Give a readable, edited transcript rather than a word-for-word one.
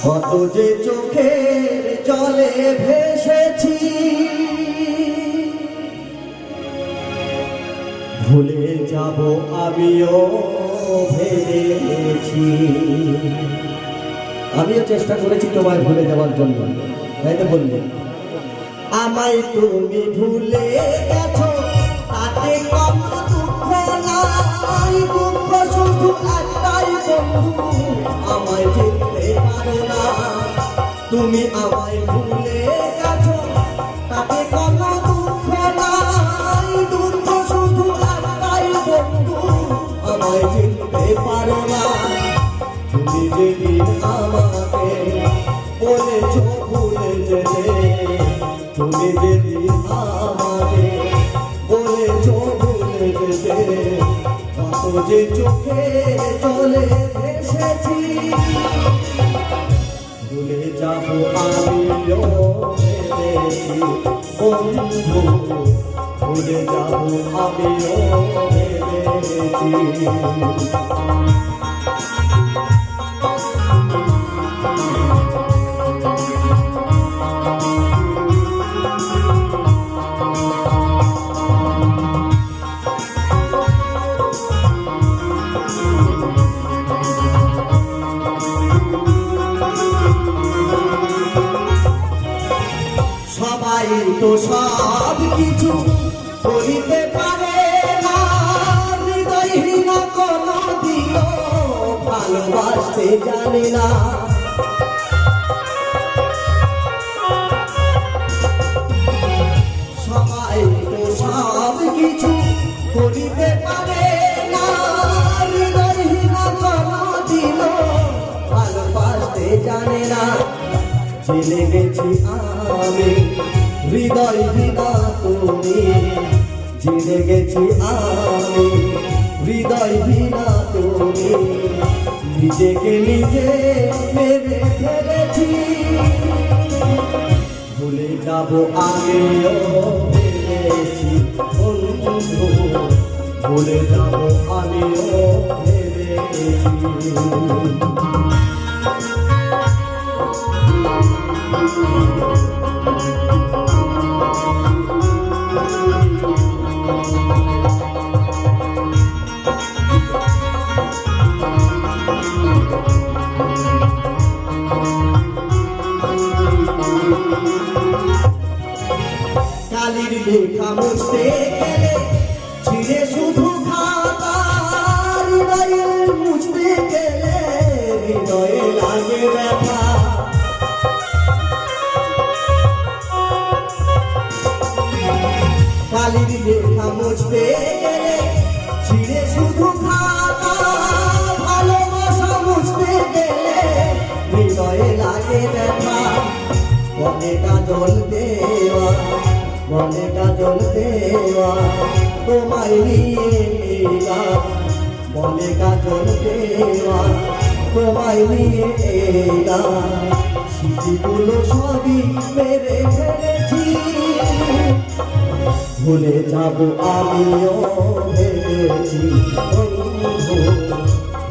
কত যে চোখের জলে ভেসেছি, ভুলে যাব আমিও ভেবেছি। আমিও চেষ্টা করেছি তোমায় ভুলে যাওয়ার জন্য, তাই তো বললে আমায় তুমি ভুলে গেছো, তাতে কম দুঃখ নাই, দুঃখ শুধু একটাই বন্ধু, আমায় চিনতে পারো না। তুমি আমায় ভুলে গেছো, তাতে কম দুঃখ নাই, দুঃখ শুধু একটাই বন্ধু, আমায় চিনতে পারো না। তুমি যেদিন আমাকে বলেছো ভুলে যেতে, তুমি যেদিন আমাকে বলেছো ভুলে যেতে, কত যে চোখে চলে ভেসেছি, ভুলে যাব আমিও ভেবেছি বন্ধু, ভুলে যাব আমিও ভেবেছি। সবাই তো সব কিছু করিতে পারে না, হৃদয়হীনা কোনো দিও ভালোবাসতে জানে না। সবাই তো সব কিছু করিতে পারে না, হৃদয়হীনা কোনো দিও ভালোবাসতে জানে না। জেনে গেছি আমি হৃদয় বিনা তুমি, জেনে গেছি আমি হৃদয় বিনা তুমি, নিজেকে নিজে মেরে ফেলেছি, ভুলে যাব আমিও ভেবেছি বন্ধু, ভুলে যাব আমিও ভেবেছি। কালির লেখা মুছতে গেলে ছিঁড়ে শুধু খাতা, হৃদয়ে মুছতে গেলে হৃদয়ে লাগে ব্যথা। কালির লেখা মুছতে গেলে ছিঁড়ে শুধু খাতা, ভালোবাসা মুছতে গেলে হৃদয়ে লাগে ব্যথা। মনে কাজল দেওয়া, মনে কাজল দেওয়া তোমায় নিয়ে এলাম, মনে কাজল দেওয়া তোমায় নিয়ে এলাম, স্মৃতিগুলো সবই মেরে ফেলেছি, ভুলে যাব আমিও ভেবেছি।